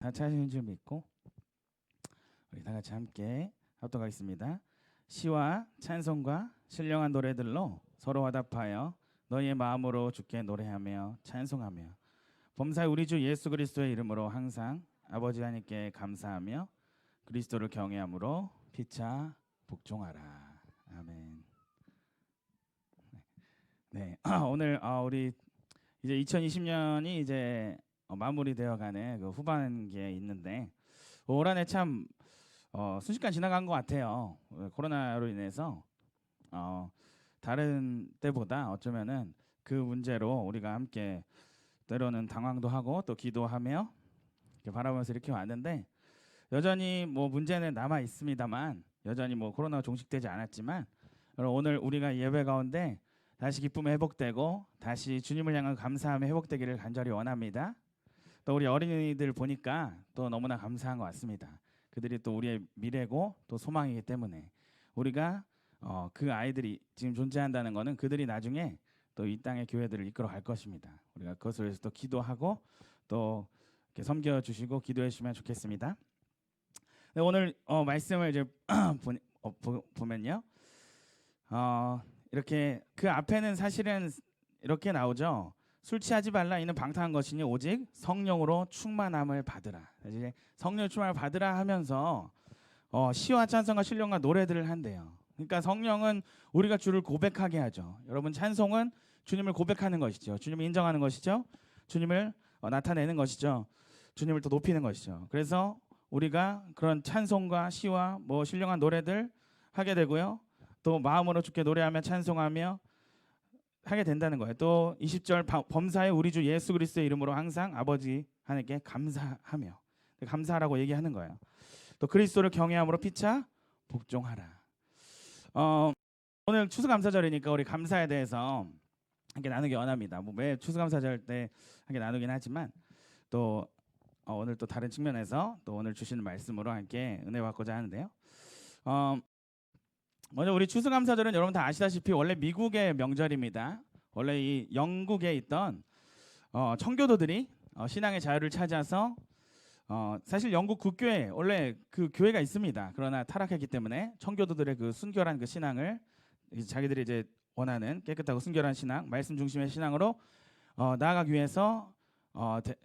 다 찾으신 줄 믿고 우리 다 같이 함께 합독하겠습니다. 시와 찬송과 신령한 노래들로 서로 화답하여 너희의 마음으로 주께 노래하며 찬송하며 범사의 우리 주 예수 그리스도의 이름으로 항상 아버지 하나님께 감사하며 그리스도를 경외함으로 피차 복종하라. 아멘. 네, 오늘 우리 이제 2020년이 이제 마무리되어가는 그 후반기에 있는데 올 한해 참 순식간 지나간 것 같아요. 코로나로 인해서 다른 때보다 어쩌면은 그 문제로 우리가 함께 때로는 당황도 하고 또 기도하며 이렇게 바라보면서 이렇게 왔는데 여전히 뭐 문제는 남아 있습니다만 여전히 뭐 코로나가 종식되지 않았지만 오늘 우리가 예배 가운데 다시 기쁨이 회복되고 다시 주님을 향한 감사함이 회복되기를 간절히 원합니다. 또 우리 어린이들 보니까 또 너무나 감사한 것 같습니다. 그들이 또 우리의 미래고 또 소망이기 때문에 우리가 그 아이들이 지금 존재한다는 것은 그들이 나중에 또 이 땅의 교회들을 이끌어 갈 것입니다. 우리가 그것을 위해서 또 기도하고 또 이렇게 섬겨주시고 기도해 주시면 좋겠습니다. 네, 오늘 말씀을 이제 보면요, 이렇게 그 앞에는 사실은 이렇게 나오죠. 술 취하지 말라 이는 방탕한 것이니 오직 성령으로 충만함을 받으라. 이제 성령 충만을 받으라 하면서 시와 찬송과 신령과 노래들을 한대요. 그러니까 성령은 우리가 주를 고백하게 하죠. 여러분, 찬송은 주님을 고백하는 것이죠. 주님을 인정하는 것이죠. 주님을 나타내는 것이죠. 주님을 또 높이는 것이죠. 그래서 우리가 그런 찬송과 시와 뭐 신령한 노래들 하게 되고요. 또 마음으로 주께 노래하며 찬송하며 하게 된다는 거예요. 또 20절 범사의 우리 주 예수 그리스도의 이름으로 항상 아버지 하나님께 감사하며 감사하라고 얘기하는 거예요. 또 그리스도를 경외함으로 피차 복종하라. 오늘 추수감사절이니까 우리 감사에 대해서 함께 나누기 원합니다. 뭐 매 추수감사절 때 함께 나누긴 하지만 또 오늘 또 다른 측면에서 또 오늘 주시는 말씀으로 함께 은혜 받고자 하는데요. 먼저 우리 추수감사절은 여러분 다 아시다시피 원래 미국의 명절입니다. 원래 이 영국에 있던 청교도들이 신앙의 자유를 찾아서 사실 영국 국교에 원래 그 교회가 있습니다. 그러나 타락했기 때문에 청교도들의 그 순결한 그 신앙을 자기들이 이제 원하는 깨끗하고 순결한 신앙, 말씀 중심의 신앙으로 나아가기 위해서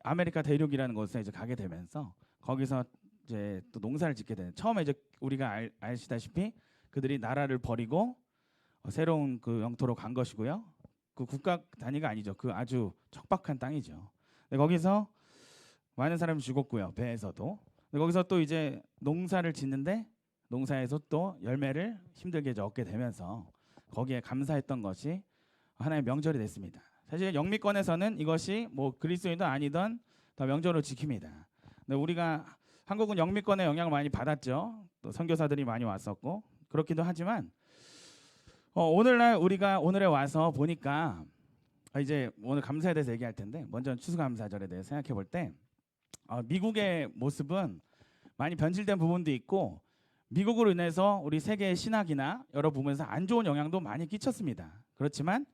아메리카 대륙이라는 곳에 이제 가게 되면서 거기서 이제 또 농사를 짓게 되는. 처음에 이제 우리가 아시다시피 그들이 나라를 버리고 새로운 그 영토로 간 것이고요. 그 국가 단위가 아니죠. 그 아주 척박한 땅이죠. 거기서 많은 사람이 죽었고요. 배에서도. 거기서 또 이제 농사를 짓는데 농사에서 또 열매를 힘들게 얻게 되면서 거기에 감사했던 것이 하나의 명절이 됐습니다. 사실 영미권에서는 이것이 뭐 그리스도인도 아니던 더 명절로 지킵니다. 근데 우리가 한국은 영미권의 영향을 많이 받았죠. 또 선교사들이 많이 왔었고 그렇기도 하지만 오늘날 우리가 오늘에 와서 보니까 이제 오늘 감사에 대해서 얘기할 텐데 먼저 추수감사절에 대해서 생각해 볼 때 미국의 모습은 많이 변질된 부분도 있고 미국으로 인해서 우리 세계의 신학이나 여러 부분에서 안 좋은 영향도 많이 끼쳤습니다. 그렇지만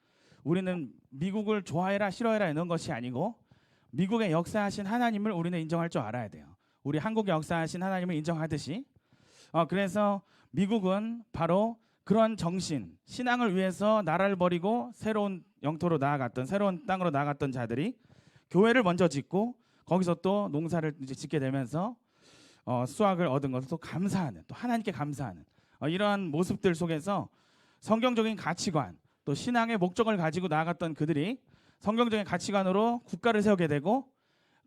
우리는 미국을 좋아해라 싫어해라 이런 것이 아니고 미국의 역사하신 하나님을 우리는 인정할 줄 알아야 돼요. 우리 한국의 역사하신 하나님을 인정하듯이 그래서 미국은 바로 그런 정신, 신앙을 위해서 나라를 버리고 새로운 영토로 나아갔던 새로운 땅으로 나아갔던 자들이 교회를 먼저 짓고 거기서 또 농사를 이제 짓게 되면서 수확을 얻은 것을 또 감사하는, 또 하나님께 감사하는 이러한 모습들 속에서 성경적인 가치관, 또 신앙의 목적을 가지고 나아갔던 그들이 성경적인 가치관으로 국가를 세우게 되고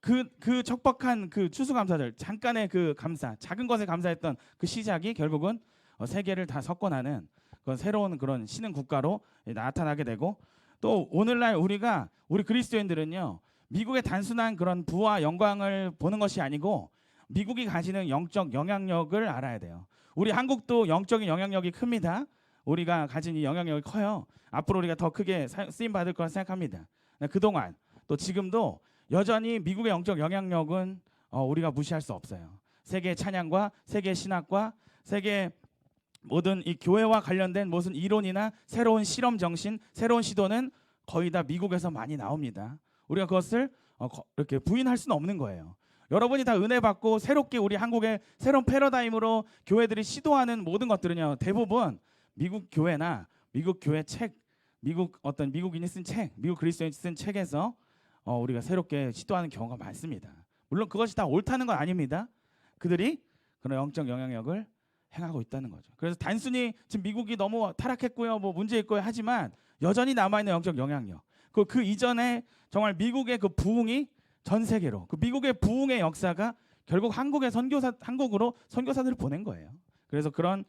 그 척박한 그 추수감사절, 잠깐의 그 감사, 작은 것에 감사했던 그 시작이 결국은 세계를 다 석권하는 그런 새로운 그런 신흥 국가로 나타나게 되고 또 오늘날 우리 그리스도인들은요 미국의 단순한 그런 부와 영광을 보는 것이 아니고 미국이 가지는 영적 영향력을 알아야 돼요. 우리 한국도 영적인 영향력이 큽니다. 우리가 가진 이 영향력이 커요. 앞으로 우리가 더 크게 쓰임 받을 거라 생각합니다. 그동안 또 지금도 여전히 미국의 영적 영향력은 우리가 무시할 수 없어요. 세계 찬양과 세계 신학과 세계 모든 이 교회와 관련된 무슨 이론이나 새로운 실험 정신, 새로운 시도는 거의 다 미국에서 많이 나옵니다. 우리가 그것을 이렇게 부인할 수는 없는 거예요. 여러분이 다 은혜 받고 새롭게 우리 한국의 새로운 패러다임으로 교회들이 시도하는 모든 것들은요, 대부분 미국 교회나 미국 교회 책, 미국 어떤 미국인이 쓴 책, 미국 그리스도인이 쓴 책에서 우리가 새롭게 시도하는 경우가 많습니다. 물론 그것이 다 옳다는 건 아닙니다. 그들이 그런 영적 영향력을 행하고 있다는 거죠. 그래서 단순히 지금 미국이 너무 타락했고요, 뭐 문제 있고요 하지만 여전히 남아있는 영적 영향력. 그 이전에 정말 미국의 그 부흥이 전 세계로, 그 미국의 부흥의 역사가 결국 한국으로 선교사들을 보낸 거예요. 그래서 그런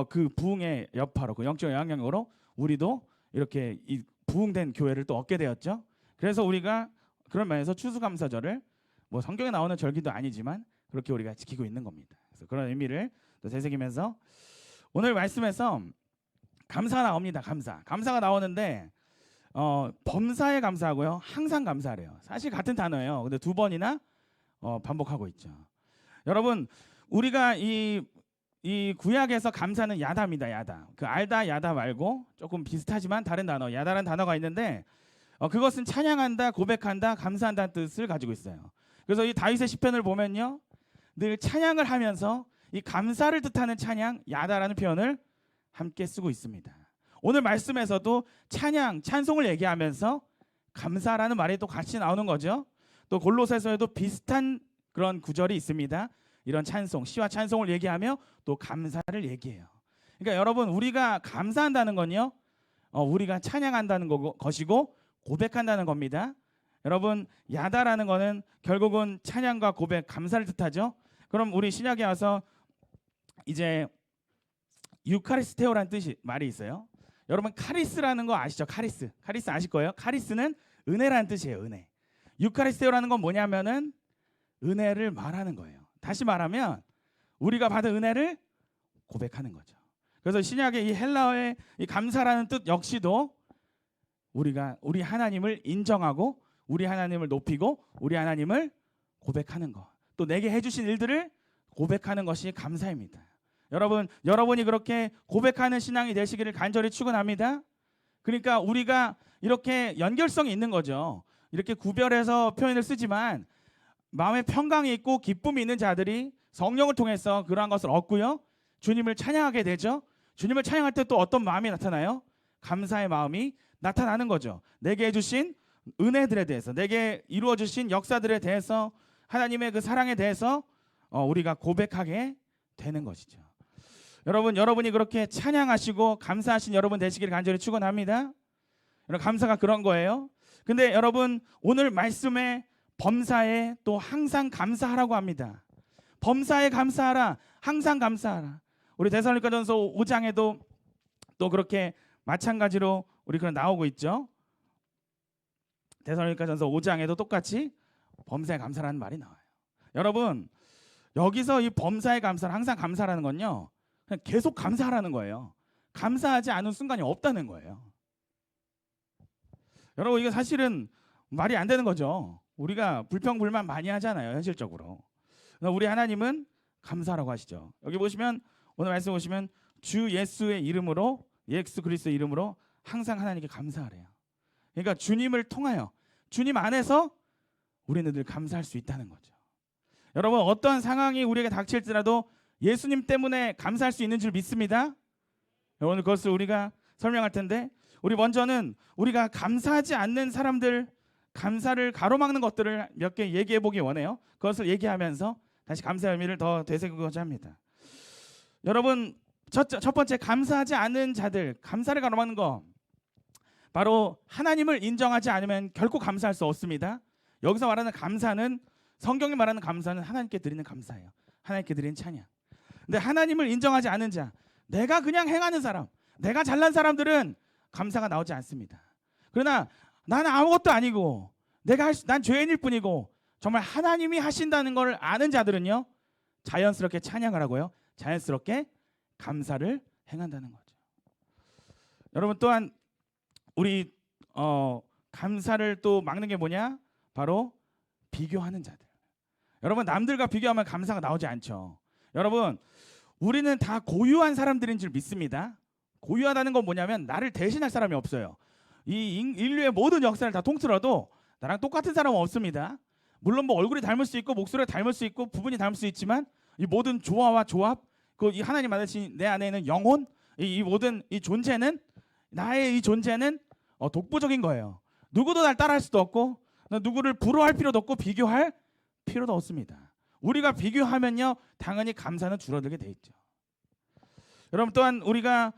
그 부흥의 여파로, 그 영적 영향력으로 우리도 이렇게 이 부흥된 교회를 또 얻게 되었죠. 그래서 우리가 그런 면에서 추수감사절을 뭐 성경에 나오는 절기도 아니지만 그렇게 우리가 지키고 있는 겁니다. 그래서 그런 의미를 또 되새기면서 오늘 말씀에서 감사 나옵니다. 감사가 나오는데 범사에 감사하고요, 항상 감사하래요. 사실 같은 단어예요. 근데 두 번이나 반복하고 있죠. 여러분, 우리가 이 구약에서 감사는 야다입니다. 야다. 그 알다 야다 말고 조금 비슷하지만 다른 단어, 야다라는 단어가 있는데 그것은 찬양한다, 고백한다, 감사한다는 뜻을 가지고 있어요. 그래서 이 다윗의 시편을 보면요, 늘 찬양을 하면서 이 감사를 뜻하는 찬양, 야다라는 표현을 함께 쓰고 있습니다. 오늘 말씀에서도 찬양, 찬송을 얘기하면서 감사라는 말이 또 같이 나오는 거죠. 또 골로새서에도 비슷한 그런 구절이 있습니다. 이런 찬송, 시와 찬송을 얘기하며 또 감사를 얘기해요. 그러니까 여러분, 우리가 감사한다는 건요, 우리가 찬양한다는 것이고 고백한다는 겁니다. 여러분, 야다라는 거는 결국은 찬양과 고백, 감사를 뜻하죠. 그럼 우리 신약에 와서 이제 유카리스테오라는 말이 있어요. 여러분, 카리스라는 거 아시죠? 카리스 아실 거예요. 카리스는 은혜라는 뜻이에요. 은혜. 유카리스테오라는 건 뭐냐면은 은혜를 말하는 거예요. 다시 말하면 우리가 받은 은혜를 고백하는 거죠. 그래서 신약의 이 헬라어의 이 감사라는 뜻 역시도 우리가 우리 하나님을 인정하고 우리 하나님을 높이고 우리 하나님을 고백하는 것, 또 내게 해주신 일들을 고백하는 것이 감사입니다. 여러분이 그렇게 고백하는 신앙이 되시기를 간절히 축원합니다. 그러니까 우리가 이렇게 연결성이 있는 거죠. 이렇게 구별해서 표현을 쓰지만 마음에 평강이 있고 기쁨이 있는 자들이 성령을 통해서 그러한 것을 얻고요, 주님을 찬양하게 되죠. 주님을 찬양할 때 또 어떤 마음이 나타나요? 감사의 마음이 나타나는 거죠. 내게 해주신 은혜들에 대해서, 내게 이루어주신 역사들에 대해서, 하나님의 그 사랑에 대해서 우리가 고백하게 되는 것이죠. 여러분이 그렇게 찬양하시고 감사하신 여러분 되시기를 간절히 축원합니다. 여러분, 감사가 그런 거예요. 근데 여러분, 오늘 말씀에 범사에 또 항상 감사하라고 합니다. 범사에 감사하라, 항상 감사하라. 우리 데살로니가전서 5장에도 또 그렇게 마찬가지로 우리 그런 나오고 있죠. 데살로니가전서 5장에도 똑같이 범사에 감사라는 말이 나와요. 여러분, 여기서 이 범사에 감사를, 항상 감사라는 건요, 그냥 계속 감사하라는 거예요. 감사하지 않은 순간이 없다는 거예요. 여러분, 이게 사실은 말이 안 되는 거죠. 우리가 불평불만 많이 하잖아요, 현실적으로. 우리 하나님은 감사라고 하시죠. 여기 보시면, 오늘 말씀 보시면 주 예수의 이름으로, 예수 그리스도의 이름으로 항상 하나님께 감사하래요. 그러니까 주님을 통하여, 주님 안에서 우리는 늘 감사할 수 있다는 거죠. 여러분, 어떠한 상황이 우리에게 닥칠지라도 예수님 때문에 감사할 수 있는 줄 믿습니다. 오늘 그것을 우리가 설명할 텐데, 우리 먼저는 우리가 감사하지 않는 사람들, 감사를 가로막는 것들을 몇 개 얘기해 보기 원해요. 그것을 얘기하면서 다시 감사의 의미를 더 되새기고자 합니다. 여러분, 첫 번째, 감사하지 않는 자들, 감사를 가로막는 거, 바로 하나님을 인정하지 않으면 결코 감사할 수 없습니다. 여기서 말하는 감사는, 성경이 말하는 감사는 하나님께 드리는 감사예요. 하나님께 드리는 찬양. 근데 하나님을 인정하지 않는 자, 내가 그냥 행하는 사람, 내가 잘난 사람들은 감사가 나오지 않습니다. 그러나 나는 아무것도 아니고 난 죄인일 뿐이고 정말 하나님이 하신다는 걸 아는 자들은요, 자연스럽게 찬양을 하고요, 자연스럽게 감사를 행한다는 거죠. 여러분, 또한 우리 감사를 또 막는 게 뭐냐? 바로 비교하는 자들. 여러분, 남들과 비교하면 감사가 나오지 않죠. 여러분, 우리는 다 고유한 사람들인 줄 믿습니다. 고유하다는 건 뭐냐면 나를 대신할 사람이 없어요. 이 인류의 모든 역사를 다 통틀어도 나랑 똑같은 사람은 없습니다. 물론 뭐 얼굴이 닮을 수 있고 목소리가 닮을 수 있고 부분이 닮을 수 있지만 이 모든 조화와 조합, 그 이 하나님 만드신 내 안에 있는 영혼, 이 모든 이 존재는 나의 이 존재는 독보적인 거예요. 누구도 날 따라할 수도 없고 누구를 부러워할 필요도 없고 비교할 필요도 없습니다. 우리가 비교하면요 당연히 감사는 줄어들게 돼 있죠. 여러분 또한 우리가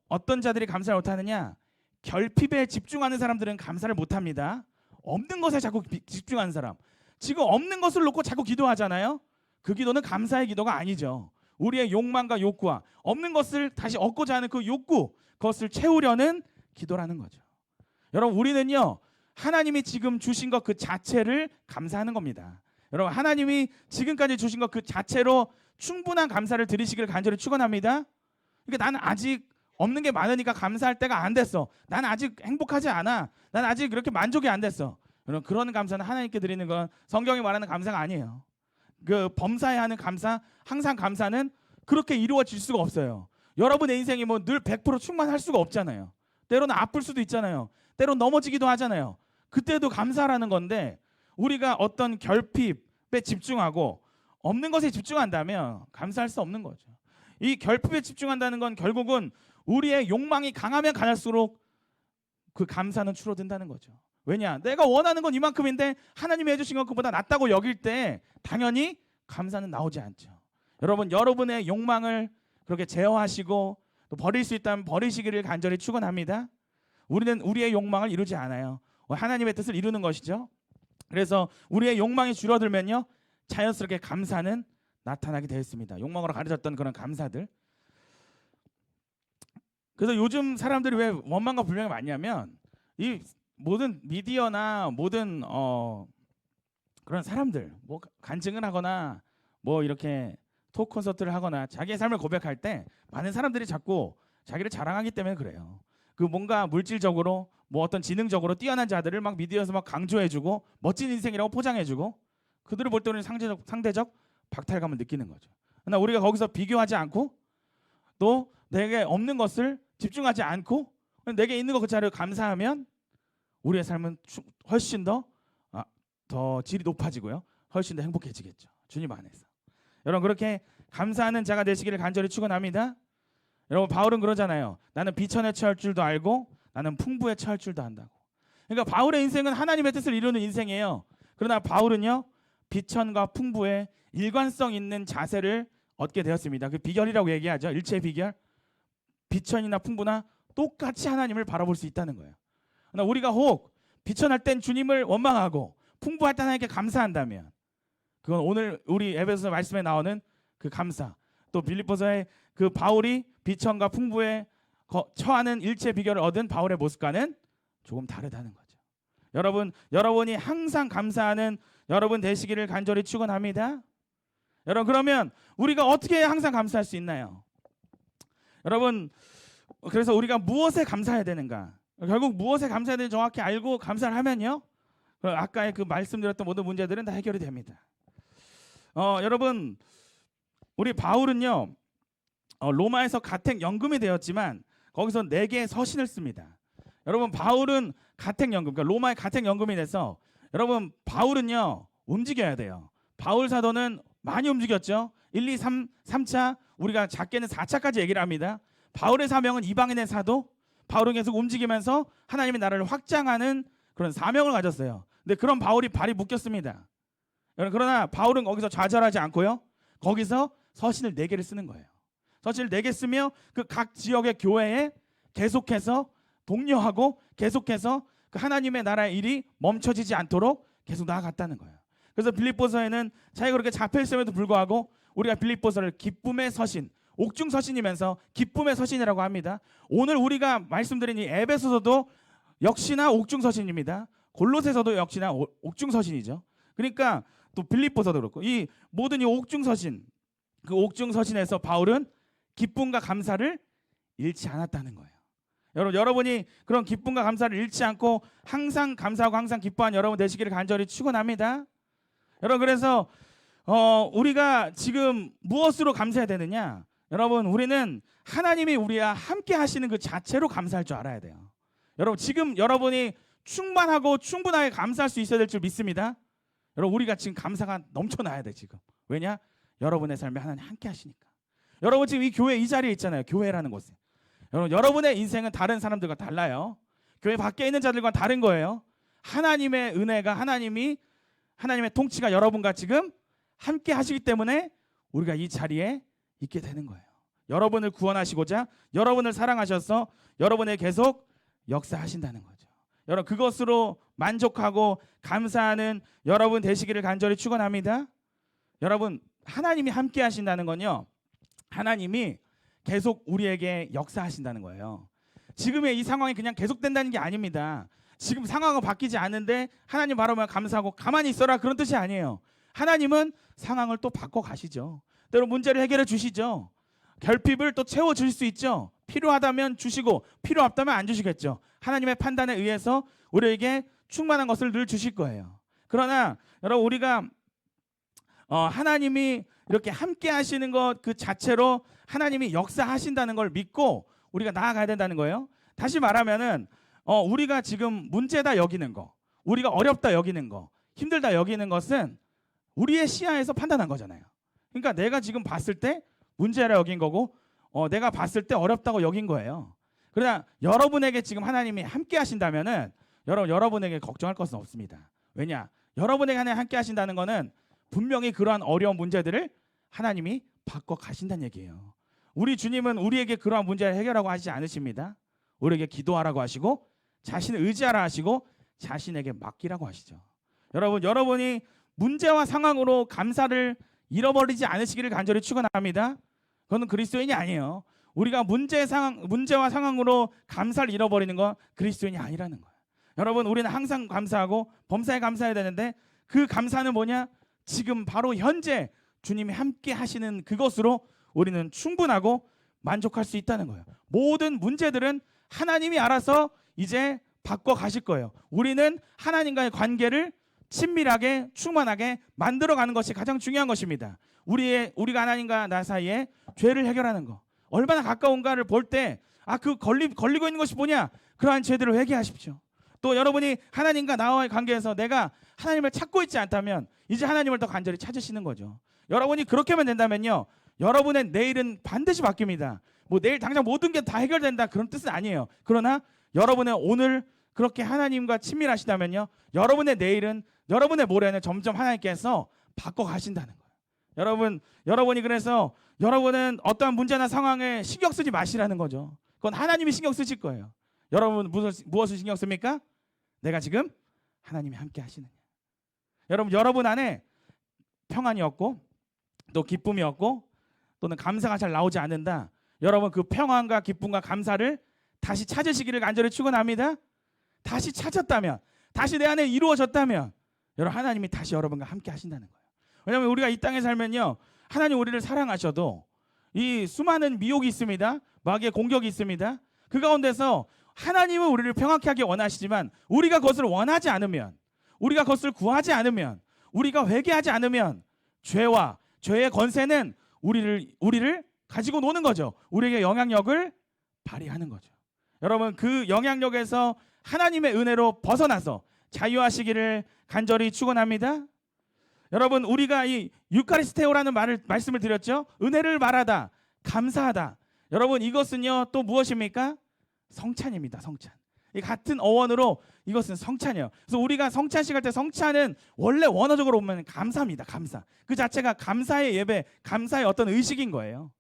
어떤 자들이 감사를 못하느냐? 결핍에 집중하는 사람들은 감사를 못합니다. 없는 것에 자꾸 집중하는 사람, 지금 없는 것을 놓고 자꾸 기도하잖아요. 그 기도는 감사의 기도가 아니죠. 우리의 욕망과 욕구와 없는 것을 다시 얻고자 하는 그 욕구, 그것을 채우려는 기도라는 거죠. 여러분 우리는요 하나님이 지금 주신 것 그 자체를 감사하는 겁니다. 여러분 하나님이 지금까지 주신 것 그 자체로 충분한 감사를 드리시길 간절히 축원합니다. 그러니까 나는 아직 없는 게 많으니까 감사할 때가 안 됐어. 나는 아직 행복하지 않아. 나는 아직 그렇게 만족이 안 됐어. 여러분 그런 감사는 하나님께 드리는 건 성경이 말하는 감사가 아니에요. 그 범사에 하는 감사, 항상 감사는 그렇게 이루어질 수가 없어요. 여러분의 인생이 뭐 늘 100% 충만할 수가 없잖아요. 때로는 아플 수도 있잖아요. 때로는 넘어지기도 하잖아요. 그때도 감사라는 건데 우리가 어떤 결핍에 집중하고 없는 것에 집중한다면 감사할 수 없는 거죠. 이 결핍에 집중한다는 건 결국은 우리의 욕망이 강하면 강할수록 그 감사는 줄어든다는 거죠. 왜냐? 내가 원하는 건 이만큼인데 하나님이 해주신 것 그보다 낫다고 여길 때 당연히 감사는 나오지 않죠. 여러분 여러분의 욕망을 그렇게 제어하시고 또 버릴 수 있다면 버리시기를 간절히 축원합니다. 우리는 우리의 욕망을 이루지 않아요. 하나님의 뜻을 이루는 것이죠. 그래서 우리의 욕망이 줄어들면요 자연스럽게 감사는 나타나게 되어 있습니다. 욕망으로 가려졌던 그런 감사들. 그래서 요즘 사람들이 왜 원망과 불평이 많냐면 이 모든 미디어나 모든 그런 사람들 뭐 간증을 하거나 뭐 이렇게 토크 콘서트를 하거나 자기의 삶을 고백할 때 많은 사람들이 자꾸 자기를 자랑하기 때문에 그래요. 그 뭔가 물질적으로 뭐 어떤 지능적으로 뛰어난 자들을 막 미디어에서 막 강조해주고 멋진 인생이라고 포장해주고 그들을 볼 때는 상대적 박탈감을 느끼는 거죠. 그러나 우리가 거기서 비교하지 않고 또 내게 없는 것을 집중하지 않고 내게 있는 것 그 자리를 감사하면 우리의 삶은 훨씬 더 질이 높아지고요. 훨씬 더 행복해지겠죠. 주님 안에서. 여러분 그렇게 감사하는 자가 되시기를 간절히 축원합니다. 여러분 바울은 그러잖아요. 나는 비천에 처할 줄도 알고 나는 풍부에 처할 줄도 안다고. 그러니까 바울의 인생은 하나님의 뜻을 이루는 인생이에요. 그러나 바울은요 비천과 풍부에 일관성 있는 자세를 얻게 되었습니다. 그 비결이라고 얘기하죠. 일체의 비결. 비천이나 풍부나 똑같이 하나님을 바라볼 수 있다는 거예요. 그러나 우리가 혹 비천할 땐 주님을 원망하고 풍부할 때 하나님께 감사한다면 그건 오늘 우리 에베소서 말씀에 나오는 그 감사, 또 빌립보서의 그 바울이 비천과 풍부에 처하는 일체 비결을 얻은 바울의 모습과는 조금 다르다는 거죠. 여러분이 항상 감사하는 여러분 되시기를 간절히 축원합니다. 여러분 그러면 우리가 어떻게 해야 항상 감사할 수 있나요? 여러분 그래서 우리가 무엇에 감사해야 되는가? 결국 무엇에 감사해야 되는지 정확히 알고 감사를 하면요 아까의 그 말씀드렸던 모든 문제들은 다 해결이 됩니다. 여러분 우리 바울은요 로마에서 가택연금이 되었지만 거기서 4개의 서신을 씁니다. 여러분 바울은 가택연금, 그러니까 로마의 가택연금이 돼서 여러분 바울은요 움직여야 돼요. 바울 사도는 많이 움직였죠. 1, 2, 3차 우리가 작게는 4차까지 얘기를 합니다. 바울의 사명은 이방인의 사도. 바울은 계속 움직이면서 하나님의 나라를 확장하는 그런 사명을 가졌어요. 근데 그런 바울이 발이 묶였습니다. 그러나 바울은 거기서 좌절하지 않고요. 거기서 서신을 4개를 쓰는 거예요. 서신을 4개 쓰며 그 각 지역의 교회에 계속해서 독려하고 계속해서 그 하나님의 나라의 일이 멈춰지지 않도록 계속 나아갔다는 거예요. 그래서 빌립보서에는 자기가 그렇게 잡혀있음에도 불구하고 우리가 빌립보서를 기쁨의 서신, 옥중 서신이면서 기쁨의 서신이라고 합니다. 오늘 우리가 말씀드린 이 에베소서도 역시나 옥중 서신입니다. 골로새서도 역시나 옥중 서신이죠. 그러니까 또 빌립보서도 그렇고 이 모든 이 옥중 서신, 그 옥중 서신에서 바울은 기쁨과 감사를 잃지 않았다는 거예요. 여러분이 그런 기쁨과 감사를 잃지 않고 항상 감사하고 항상 기뻐한 여러분 되시기를 간절히 축원합니다. 여러분 그래서 우리가 지금 무엇으로 감사해야 되느냐? 여러분 우리는 하나님이 우리와 함께 하시는 그 자체로 감사할 줄 알아야 돼요. 여러분 지금 여러분이 충만하고 충분하게 감사할 수 있어야 될 줄 믿습니다. 여러분 우리가 지금 감사가 넘쳐나야 돼 지금. 왜냐? 여러분의 삶에 하나님 함께 하시니까. 여러분 지금 이 교회 이 자리에 있잖아요. 교회라는 곳에. 여러분의 인생은 다른 사람들과 달라요. 교회 밖에 있는 자들과 다른 거예요. 하나님의 은혜가 하나님의 통치가 여러분과 지금 함께 하시기 때문에 우리가 이 자리에 있게 되는 거예요. 여러분을 구원하시고자 여러분을 사랑하셔서 여러분에 계속 역사하신다는 거죠. 여러분 그것으로 만족하고 감사하는 여러분 되시기를 간절히 축원합니다. 여러분 하나님이 함께 하신다는 건요. 하나님이 계속 우리에게 역사하신다는 거예요. 지금의 이 상황이 그냥 계속된다는 게 아닙니다. 지금 상황은 바뀌지 않는데 하나님 바라보면 감사하고 가만히 있어라 그런 뜻이 아니에요. 하나님은 상황을 또 바꿔 가시죠. 때로 문제를 해결해 주시죠. 결핍을 또 채워줄 수 있죠. 필요하다면 주시고 필요 없다면 안 주시겠죠. 하나님의 판단에 의해서 우리에게 충만한 것을 늘 주실 거예요. 그러나 여러분 우리가 하나님이 이렇게 함께 하시는 것 그 자체로 하나님이 역사하신다는 걸 믿고 우리가 나아가야 된다는 거예요. 다시 말하면은 우리가 지금 문제다 여기는 거, 우리가 어렵다 여기는 거, 힘들다 여기는 것은 우리의 시야에서 판단한 거잖아요. 그러니까 내가 지금 봤을 때 문제라 여긴 거고 내가 봤을 때 어렵다고 여긴 거예요. 그러나 여러분에게 지금 하나님이 함께 하신다면은 여러분에게 걱정할 것은 없습니다. 왜냐? 여러분에게 하나님 함께 하신다는 거는 분명히 그러한 어려운 문제들을 하나님이 바꿔 가신다는 얘기예요. 우리 주님은 우리에게 그러한 문제를 해결하고 하시지 않으십니다. 우리에게 기도하라고 하시고 자신을 의지하라 하시고 자신에게 맡기라고 하시죠. 여러분이 문제와 상황으로 감사를 잃어버리지 않으시기를 간절히 축원합니다. 그건 그리스도인이 아니에요. 우리가 문제와 상황으로 감사를 잃어버리는 건 그리스도인이 아니라는 거예요. 여러분 우리는 항상 감사하고 범사에 감사해야 되는데 그 감사는 뭐냐? 지금 바로 현재 주님이 함께 하시는 그것으로 우리는 충분하고 만족할 수 있다는 거예요. 모든 문제들은 하나님이 알아서 이제 바꿔 가실 거예요. 우리는 하나님과의 관계를 친밀하게 충만하게 만들어가는 것이 가장 중요한 것입니다. 우리가 하나님과 나 사이에 죄를 해결하는 거 얼마나 가까운가를 볼 때 그 걸리고 있는 것이 뭐냐? 그러한 죄들을 회개하십시오. 또 여러분이 하나님과 나와의 관계에서 내가 하나님을 찾고 있지 않다면 이제 하나님을 더 간절히 찾으시는 거죠. 여러분이 그렇게 하면 된다면요. 여러분의 내일은 반드시 바뀝니다. 내일 당장 모든 게 다 해결된다 그런 뜻은 아니에요. 그러나 여러분의 오늘 그렇게 하나님과 친밀하시다면요. 여러분의 내일은 여러분의 모레는 점점 하나님께서 바꿔 가신다는 거예요. 여러분이 그래서 여러분은 어떠한 문제나 상황에 신경 쓰지 마시라는 거죠. 그건 하나님이 신경 쓰실 거예요. 여러분 무엇을 신경 씁니까? 내가 지금 하나님이 함께 하시느냐. 여러분 안에 평안이 없고 또 기쁨이 없고 또는 감사가 잘 나오지 않는다. 여러분 그 평안과 기쁨과 감사를 다시 찾으시기를 간절히 축원합니다. 다시 찾았다면, 다시 내 안에 이루어졌다면 여러분 하나님이 다시 여러분과 함께 하신다는 거예요. 왜냐하면 우리가 이 땅에 살면요. 하나님 우리를 사랑하셔도 이 수많은 미혹이 있습니다. 마귀의 공격이 있습니다. 그 가운데서 하나님은 우리를 평안케 하기 원하시지만 우리가 그것을 원하지 않으면, 우리가 그것을 구하지 않으면, 우리가 회개하지 않으면 죄의 권세는 우리를 가지고 노는 거죠. 우리에게 영향력을 발휘하는 거죠. 여러분 그 영향력에서 하나님의 은혜로 벗어나서 자유하시기를 간절히 축원합니다. 여러분 우리가 이 유카리스테오라는 말씀을 드렸죠. 은혜를 말하다, 감사하다. 여러분 이것은요 또 무엇입니까? 성찬입니다. 성찬. 이 같은 어원으로 이것은 성찬이에요. 그래서 우리가 성찬식 할 때 성찬은 원래 원어적으로 보면 감사입니다. 감사. 그 자체가 감사의 예배, 감사의 어떤 의식인 거예요.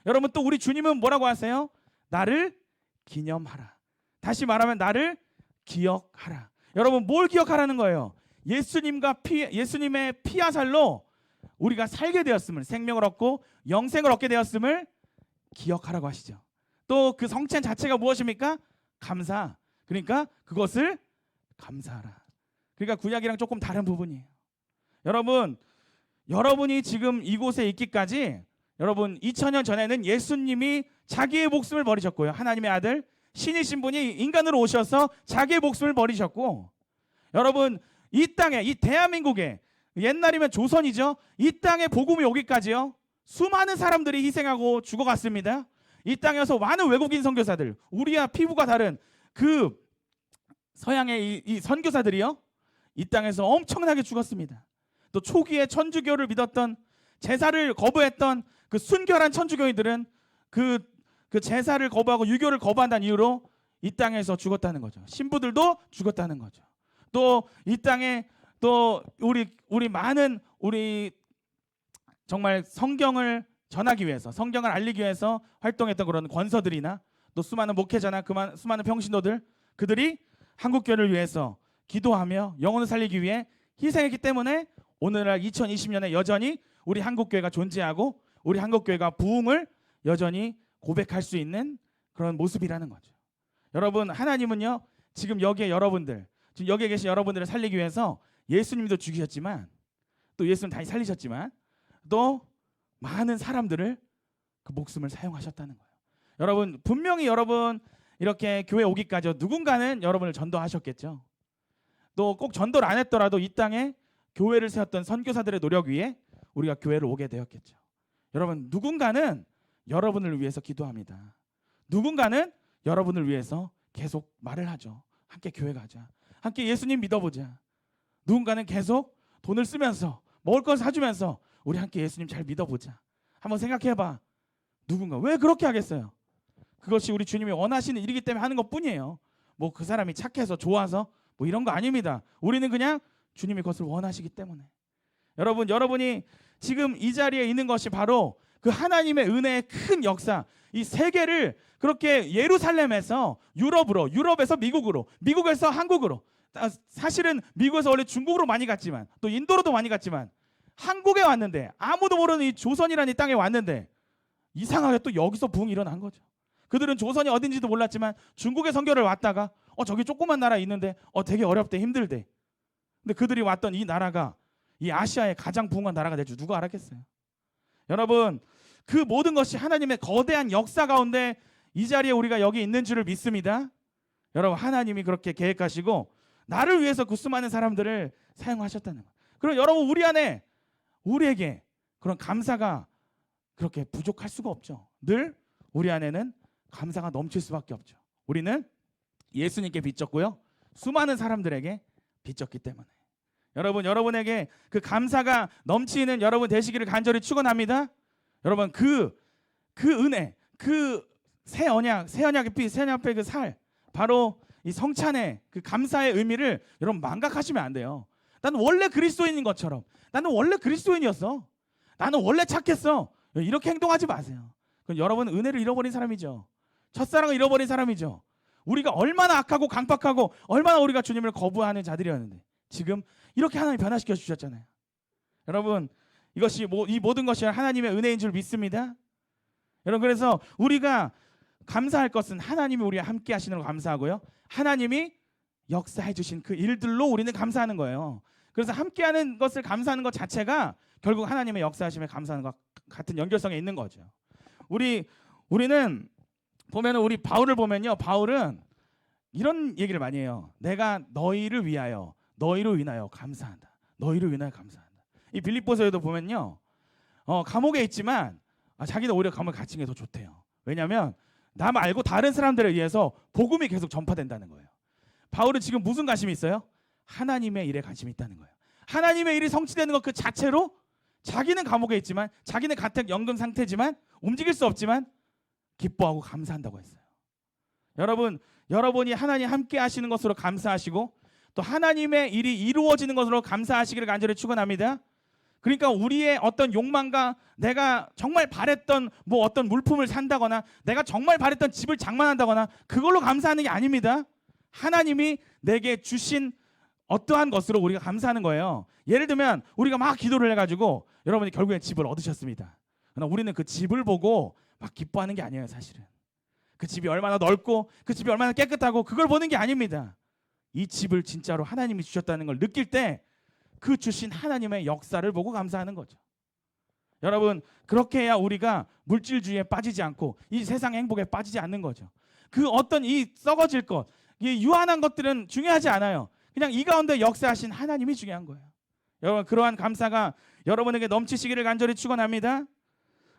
여러분 또 우리 주님은 뭐라고 하세요? 나를 기념하라. 다시 말하면 나를 기억하라. 여러분 뭘 기억하라는 거예요? 예수님의 피와 살로 우리가 살게 되었음을, 생명을 얻고 영생을 얻게 되었음을 기억하라고 하시죠. 또 그 성찬 자체가 무엇입니까? 감사. 그러니까 그것을 감사하라. 그러니까 구약이랑 조금 다른 부분이에요. 여러분이 지금 이곳에 있기까지 여러분 2000년 전에는 예수님이 자기의 목숨을 버리셨고요. 하나님의 아들 신이신 분이 인간으로 오셔서 자기의 목숨을 버리셨고, 여러분 이 땅에, 이 대한민국에, 옛날이면 조선이죠. 이 땅에 복음이 오기까지요 수많은 사람들이 희생하고 죽어갔습니다. 이 땅에서 많은 외국인 선교사들, 우리와 피부가 다른 그 서양의 이 선교사들이요 이 땅에서 엄청나게 죽었습니다. 또 초기에 천주교를 믿었던, 제사를 거부했던 그 순결한 천주교인들은 그 제사를 거부하고 유교를 거부한다는 이유로 이 땅에서 죽었다는 거죠. 신부들도 죽었다는 거죠. 또 이 땅에 또 우리 많은 정말 성경을 전하기 위해서, 성경을 알리기 위해서 활동했던 그런 권서들이나 또 수많은 목회자나 수많은 평신도들, 그들이 한국교회를 위해서 기도하며 영혼을 살리기 위해 희생했기 때문에 오늘날 2020년에 여전히 우리 한국교회가 존재하고 우리 한국교회가 부흥을 여전히 고백할 수 있는 그런 모습이라는 거죠. 여러분, 하나님은요, 지금 여기에 계신 여러분들을 살리기 위해서 예수님도 죽이셨지만, 또 예수님 다시 살리셨지만, 또 많은 사람들을 그 목숨을 사용하셨다는 거예요. 여러분, 분명히 여러분 이렇게 교회 오기까지 누군가는 여러분을 전도하셨겠죠. 또 꼭 전도를 안 했더라도 이 땅에 교회를 세웠던 선교사들의 노력 위에 우리가 교회를 오게 되었겠죠. 여러분, 누군가는 여러분을 위해서 기도합니다. 누군가는 여러분을 위해서 계속 말을 하죠. 함께 교회 가자, 함께 예수님 믿어보자. 누군가는 계속 돈을 쓰면서 먹을 걸 사주면서 우리 함께 예수님 잘 믿어보자. 한번 생각해봐. 누군가 왜 그렇게 하겠어요? 그것이 우리 주님이 원하시는 일이기 때문에 하는 것뿐이에요. 뭐 그 사람이 착해서 좋아서 뭐 이런 거 아닙니다. 우리는 그냥 주님이 그것을 원하시기 때문에. 여러분이 지금 이 자리에 있는 것이 바로 그 하나님의 은혜의 큰 역사, 이 세계를 그렇게 예루살렘에서 유럽에서 미국으로, 미국에서 한국으로, 사실은 미국에서 원래 중국으로 많이 갔지만 또 인도로도 많이 갔지만 한국에 왔는데, 아무도 모르는 이 조선이라는 이 땅에 왔는데 이상하게 또 여기서 부흥이 일어난 거죠. 그들은 조선이 어딘지도 몰랐지만 중국에 선교를 왔다가 저기 조그만 나라 있는데 되게 어렵대, 힘들대. 근데 그들이 왔던 이 나라가 이 아시아의 가장 부흥한 나라가 될 줄 누가 알았겠어요? 여러분, 그 모든 것이 하나님의 거대한 역사 가운데 이 자리에 우리가 여기 있는 줄을 믿습니다. 여러분, 하나님이 그렇게 계획하시고 나를 위해서 그 수많은 사람들을 사용하셨다는 거예요. 그럼 여러분, 우리에게 그런 감사가 그렇게 부족할 수가 없죠. 늘 우리 안에는 감사가 넘칠 수밖에 없죠. 우리는 예수님께 빚졌고요, 수많은 사람들에게 빚졌기 때문에. 여러분에게 그 감사가 넘치는 여러분 되시기를 간절히 축원합니다. 여러분, 그 은혜, 그 새 언약의 피, 새 언약의 그 살, 바로 이 성찬의 그 감사의 의미를 여러분 망각하시면 안 돼요. 나는 원래 그리스도인인 것처럼, 나는 원래 그리스도인이었어, 나는 원래 착했어, 이렇게 행동하지 마세요. 그럼 여러분은 은혜를 잃어버린 사람이죠. 첫사랑을 잃어버린 사람이죠. 우리가 얼마나 악하고 강팍하고 얼마나 우리가 주님을 거부하는 자들이었는데 지금 이렇게 하나님 변화시켜 주셨잖아요. 여러분, 이 모든 것이 하나님의 은혜인 줄 믿습니다. 여러분, 그래서 우리가 감사할 것은 하나님이 우리와 함께 하시는 걸 감사하고요, 하나님이 역사해 주신 그 일들로 우리는 감사하는 거예요. 그래서 함께하는 것을 감사하는 것 자체가 결국 하나님의 역사하심에 감사하는 것 같은 연결성에 있는 거죠. 우리는 보면은 우리 바울을 보면요, 바울은 이런 얘기를 많이 해요. 내가 너희를 위하여, 너희로 인하여 감사한다. 너희로 인하여 감사한다. 이 빌립보서에도 보면요, 감옥에 있지만 자기는 오히려 감옥에 갇힌 게 더 좋대요. 왜냐하면 나 말고 다른 사람들에 의해서 복음이 계속 전파된다는 거예요. 바울은 지금 무슨 관심이 있어요? 하나님의 일에 관심이 있다는 거예요. 하나님의 일이 성취되는 것 그 자체로 자기는 감옥에 있지만, 자기는 가택 연금 상태지만 움직일 수 없지만 기뻐하고 감사한다고 했어요. 여러분이 하나님 함께 하시는 것으로 감사하시고 또 하나님의 일이 이루어지는 것으로 감사하시기를 간절히 축원합니다. 그러니까 우리의 어떤 욕망과 내가 정말 바랬던 어떤 물품을 산다거나 내가 정말 바랬던 집을 장만한다거나 그걸로 감사하는 게 아닙니다. 하나님이 내게 주신 어떠한 것으로 우리가 감사하는 거예요. 예를 들면 우리가 막 기도를 해가지고 여러분이 결국엔 집을 얻으셨습니다. 그러나 우리는 그 집을 보고 막 기뻐하는 게 아니에요. 사실은 그 집이 얼마나 넓고 그 집이 얼마나 깨끗하고 그걸 보는 게 아닙니다. 이 집을 진짜로 하나님이 주셨다는 걸 느낄 때 그 주신 하나님의 역사를 보고 감사하는 거죠. 여러분, 그렇게 해야 우리가 물질주의에 빠지지 않고 이 세상 행복에 빠지지 않는 거죠. 그 어떤 이 썩어질 것, 이 유한한 것들은 중요하지 않아요. 그냥 이 가운데 역사하신 하나님이 중요한 거예요. 여러분, 그러한 감사가 여러분에게 넘치시기를 간절히 축원합니다.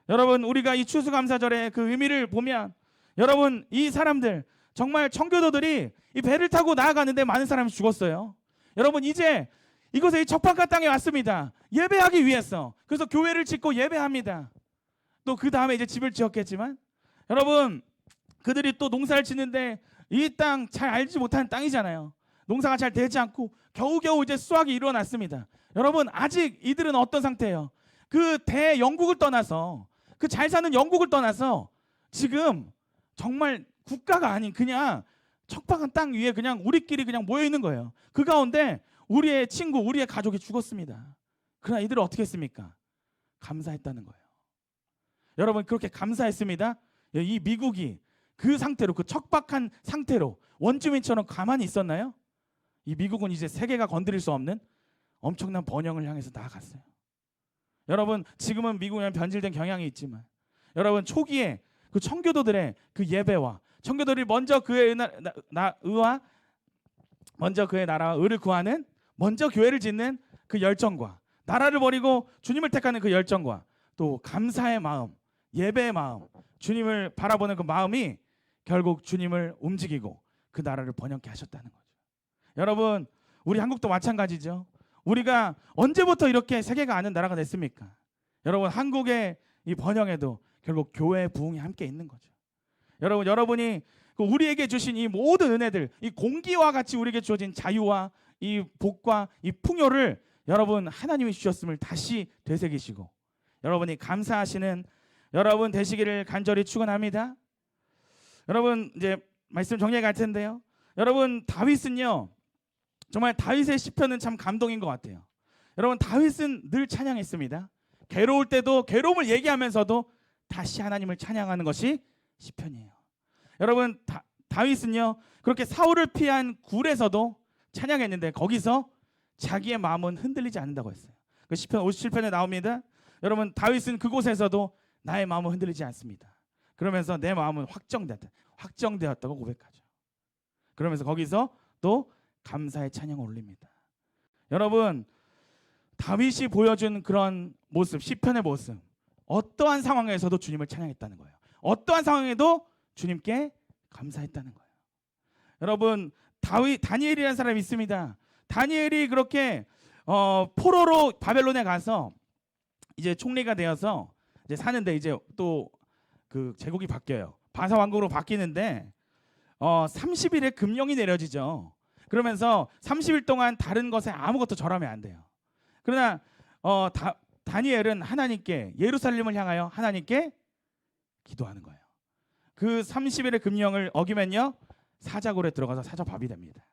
여러분, 우리가 이 추수감사절의 그 의미를 보면 여러분, 이 사람들 정말 청교도들이 이 배를 타고 나아가는데 많은 사람이 죽었어요. 여러분, 이제 이곳에 이 적박한 땅에 왔습니다. 예배하기 위해서. 그래서 교회를 짓고 예배합니다. 또 그 다음에 이제 집을 지었겠지만, 여러분 그들이 또 농사를 짓는데 이 땅 잘 알지 못하는 땅이잖아요. 농사가 잘 되지 않고 겨우겨우 이제 수확이 일어났습니다. 여러분 아직 이들은 어떤 상태예요? 그 대영국을 떠나서, 그 잘 사는 영국을 떠나서 지금 정말 국가가 아닌 그냥 척박한 땅 위에 그냥 우리끼리 그냥 모여 있는 거예요. 그 가운데 우리의 친구, 우리의 가족이 죽었습니다. 그러나 이들은 어떻게 했습니까? 감사했다는 거예요. 여러분 그렇게 감사했습니다. 이 미국이 그 상태로, 그 척박한 상태로 원주민처럼 가만히 있었나요? 이 미국은 이제 세계가 건드릴 수 없는 엄청난 번영을 향해서 나아갔어요. 여러분 지금은 미국은 변질된 경향이 있지만, 여러분 초기에 그 청교도들의 그 예배와 청교도들이 먼저 그의 의와 먼저 그의 나라와 의를 구하는, 먼저 교회를 짓는 그 열정과, 나라를 버리고 주님을 택하는 그 열정과, 또 감사의 마음, 예배의 마음, 주님을 바라보는 그 마음이 결국 주님을 움직이고 그 나라를 번영케 하셨다는 거죠. 여러분 우리 한국도 마찬가지죠. 우리가 언제부터 이렇게 세계가 아는 나라가 됐습니까? 여러분 한국의 이 번영에도 결국 교회의 부흥이 함께 있는 거죠. 여러분 여러분이 우리에게 주신 이 모든 은혜들, 이 공기와 같이 우리에게 주어진 자유와 이 복과 이 풍요를 여러분 하나님이 주셨음을 다시 되새기시고 여러분이 감사하시는 여러분 되시기를 간절히 축원합니다. 여러분 이제 말씀 정리해 갈 텐데요. 여러분 다윗은요, 정말 다윗의 시편은 참 감동인 것 같아요. 여러분 다윗은 늘 찬양했습니다. 괴로울 때도 괴로움을 얘기하면서도 다시 하나님을 찬양하는 것이 시편이에요. 여러분 다윗은요 그렇게 사울을 피한 굴에서도 찬양했는데 거기서 자기의 마음은 흔들리지 않는다고 했어요. 그 시편 57편에 나옵니다. 여러분 다윗은 그곳에서도 나의 마음은 흔들리지 않습니다. 그러면서 내 마음은 확정되었다고 고백하죠. 그러면서 거기서 또 감사의 찬양을 올립니다. 여러분 다윗이 보여준 그런 모습, 시편의 모습, 어떠한 상황에서도 주님을 찬양했다는 거예요. 어떠한 상황에도 주님께 감사했다는 거예요. 여러분 다니엘이라는 사람이 있습니다. 다니엘이 그렇게 포로로 바벨론에 가서 이제 총리가 되어서 이제 사는데, 이제 또 그 제국이 바뀌어요. 바사 왕국으로 바뀌는데 30일에 금령이 내려지죠. 그러면서 30일 동안 다른 것에 아무것도 절하면 안 돼요. 그러나 다니엘은 하나님께, 예루살렘을 향하여 하나님께 기도하는 거예요. 그 30일의 금령을 어기면요 사자굴에 들어가서 사자밥이 됩니다.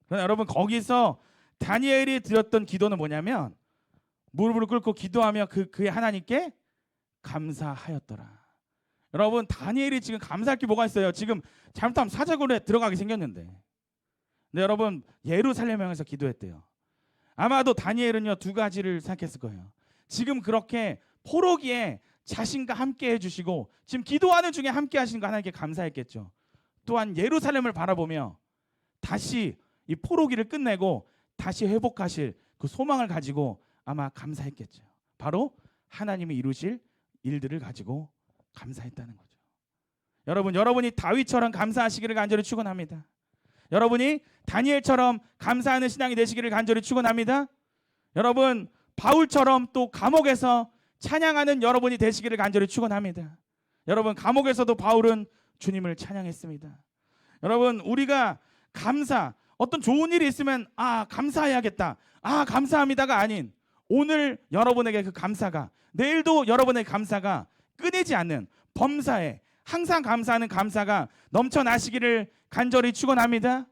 그러나 여러분 거기서 다니엘이 드렸던 기도는 뭐냐면 무릎을 꿇고 기도하며 그의 하나님께 감사하였더라. 여러분 다니엘이 지금 감사할 게 뭐가 있어요? 지금 잘못하면 사자굴에 들어가게 생겼는데. 근데 여러분 예루살렘 향해서 기도했대요. 아마도 다니엘은요 두 가지를 생각했을 거예요. 지금 그렇게 포로기에 자신과 함께 해주시고 지금 기도하는 중에 함께 하신 거 하나님께 감사했겠죠. 또한 예루살렘을 바라보며 다시 이 포로기를 끝내고 다시 회복하실 그 소망을 가지고 아마 감사했겠죠. 바로 하나님이 이루실 일들을 가지고 감사했다는 거죠. 여러분이 다윗처럼 감사하시기를 간절히 축원합니다. 여러분이 다니엘처럼 감사하는 신앙이 되시기를 간절히 축원합니다. 여러분 바울처럼 또 감옥에서 찬양하는 여러분이 되시기를 간절히 축원합니다. 여러분 감옥에서도 바울은 주님을 찬양했습니다. 여러분 우리가 어떤 좋은 일이 있으면 감사해야겠다, 감사합니다가 아닌, 오늘 여러분에게 그 감사가, 내일도 여러분의 감사가 끊이지 않는, 범사에 항상 감사하는 감사가 넘쳐나시기를 간절히 축원합니다.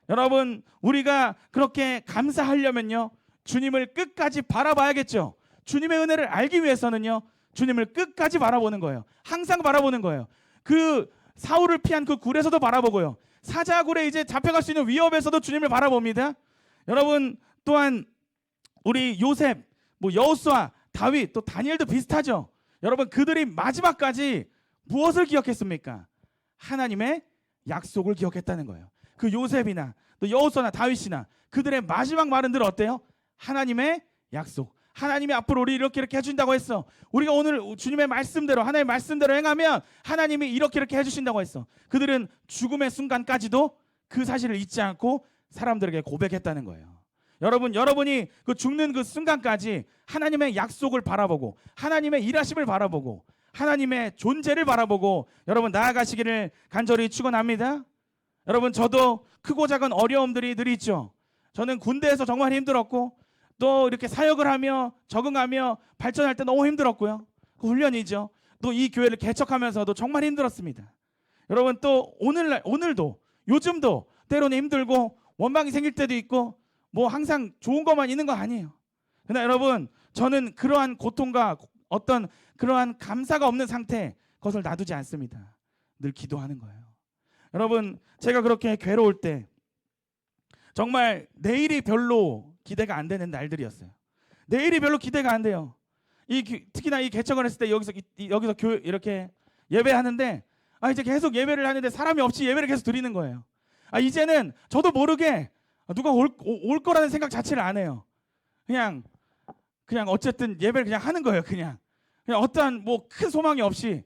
여러분 우리가 그렇게 감사하려면요 주님을 끝까지 바라봐야겠죠. 주님의 은혜를 알기 위해서는요 주님을 끝까지 바라보는 거예요. 항상 바라보는 거예요. 그 사울을 피한 그 굴에서도 바라보고요, 사자굴에 이제 잡혀갈 수 있는 위협에서도 주님을 바라봅니다. 여러분 또한 우리 요셉, 여호수아, 다윗, 또 다니엘도 비슷하죠. 여러분 그들이 마지막까지 무엇을 기억했습니까? 하나님의 약속을 기억했다는 거예요. 그 요셉이나 또 여호수아나 다윗이나 그들의 마지막 말은들 어때요? 하나님의 약속. 하나님이 앞으로 우리 이렇게 해준다고 했어. 우리가 오늘 주님의 말씀대로, 하나님의 말씀대로 행하면 하나님이 이렇게 해주신다고 했어. 그들은 죽음의 순간까지도 그 사실을 잊지 않고 사람들에게 고백했다는 거예요. 여러분이 그 죽는 그 순간까지 하나님의 약속을 바라보고 하나님의 일하심을 바라보고 하나님의 존재를 바라보고 여러분 나아가시기를 간절히 축원합니다. 여러분 저도 크고 작은 어려움들이 늘 있죠. 저는 군대에서 정말 힘들었고 또 이렇게 사역을 하며 적응하며 발전할 때 너무 힘들었고요. 그 훈련이죠. 또 이 교회를 개척하면서도 정말 힘들었습니다. 여러분 또 오늘도 요즘도 때로는 힘들고 원망이 생길 때도 있고 뭐 항상 좋은 것만 있는 거 아니에요. 그러나 여러분 저는 그러한 고통과 어떤 그러한 감사가 없는 상태 그것을 놔두지 않습니다. 늘 기도하는 거예요. 여러분 제가 그렇게 괴로울 때 정말 내일이 별로 기대가 안 되는 날들이었어요. 내일이 별로 기대가 안 돼요. 특히나 이 개척을 했을 때 여기서 교회 이렇게 예배하는데 이제 계속 예배를 하는데 사람이 없이 예배를 계속 드리는 거예요. 이제는 저도 모르게 누가 올 거라는 생각 자체를 안 해요. 그냥 어쨌든 예배를 그냥 하는 거예요. 그냥 어떠한 뭐 큰 소망이 없이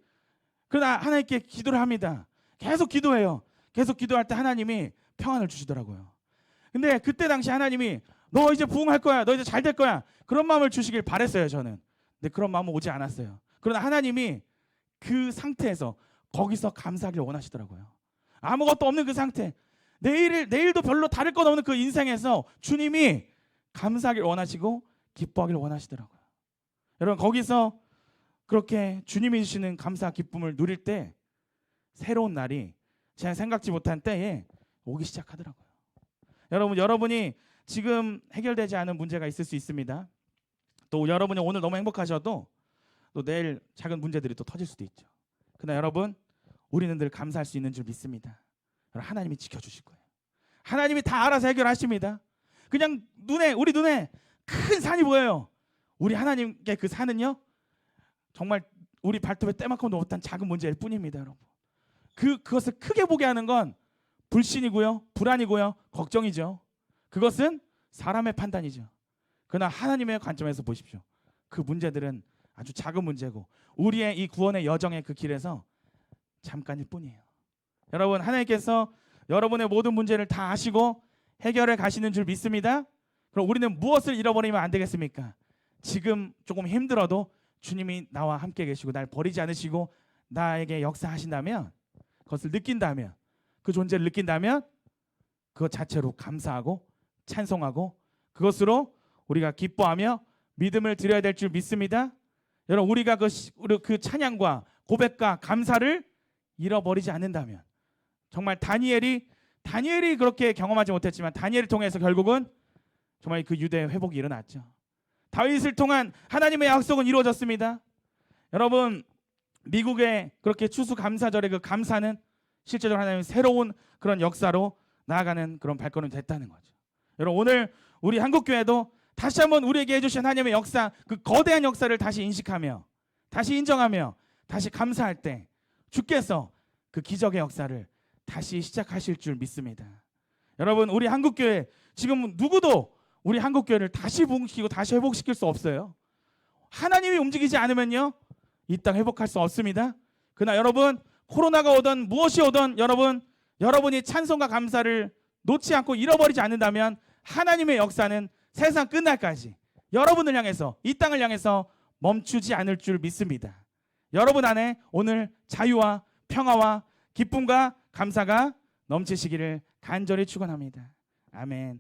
그러나 하나님께 기도를 합니다. 계속 기도해요. 계속 기도할 때 하나님이 평안을 주시더라고요. 근데 그때 당시 하나님이 너 이제 부흥할 거야. 너 이제 잘 될 거야. 그런 마음을 주시길 바랬어요. 저는. 근데 그런 마음은 오지 않았어요. 그러나 하나님이 그 상태에서 거기서 감사하길 원하시더라고요. 아무것도 없는 그 상태, 내일도 별로 다를 것 없는 그 인생에서 주님이 감사하길 원하시고 기뻐하길 원하시더라고요. 여러분 거기서 그렇게 주님이 주시는 감사 기쁨을 누릴 때 새로운 날이 제가 생각지 못한 때에 오기 시작하더라고요. 여러분이 지금 해결되지 않은 문제가 있을 수 있습니다. 또 여러분이 오늘 너무 행복하셔도 또 내일 작은 문제들이 또 터질 수도 있죠. 그러나 여러분 우리는 늘 감사할 수 있는 줄 믿습니다. 하나님이 지켜주실 거예요. 하나님이 다 알아서 해결하십니다. 그냥 우리 눈에 큰 산이 보여요. 우리 하나님께 그 산은요 정말 우리 발톱에 때만큼도 못한 작은 문제일 뿐입니다. 여러분 그것을 크게 보게 하는 건 불신이고요, 불안이고요, 걱정이죠. 그것은 사람의 판단이죠. 그러나 하나님의 관점에서 보십시오. 그 문제들은 아주 작은 문제고 우리의 이 구원의 여정의 그 길에서 잠깐일 뿐이에요. 여러분 하나님께서 여러분의 모든 문제를 다 아시고 해결해 가시는 줄 믿습니다. 그럼 우리는 무엇을 잃어버리면 안 되겠습니까? 지금 조금 힘들어도 주님이 나와 함께 계시고 날 버리지 않으시고 나에게 역사하신다면 그것을 느낀다면 그 존재를 느낀다면 그것 자체로 감사하고 찬송하고 그것으로 우리가 기뻐하며 믿음을 드려야 될 줄 믿습니다. 여러분 우리가 그 찬양과 고백과 감사를 잃어버리지 않는다면 정말 다니엘이 그렇게 경험하지 못했지만 다니엘을 통해서 결국은 정말 그 유대의 회복이 일어났죠. 다윗을 통한 하나님의 약속은 이루어졌습니다. 여러분 미국의 그렇게 추수감사절의 그 감사는 실제적으로 하나님의 새로운 그런 역사로 나아가는 그런 발걸음이 됐다는 거죠. 여러분 오늘 우리 한국교회도 다시 한번 우리에게 해주신 하나님의 역사, 그 거대한 역사를 다시 인식하며 다시 인정하며 다시 감사할 때 주께서 그 기적의 역사를 다시 시작하실 줄 믿습니다. 여러분 우리 한국교회 지금 누구도 우리 한국교회를 다시 부흥시키고 다시 회복시킬 수 없어요. 하나님이 움직이지 않으면요 이 땅 회복할 수 없습니다. 그러나 여러분 코로나가 오든 무엇이 오든 여러분이 찬송과 감사를 놓지 않고 잃어버리지 않는다면 하나님의 역사는 세상 끝날까지 여러분을 향해서 이 땅을 향해서 멈추지 않을 줄 믿습니다. 여러분 안에 오늘 자유와 평화와 기쁨과 감사가 넘치시기를 간절히 축원합니다. 아멘.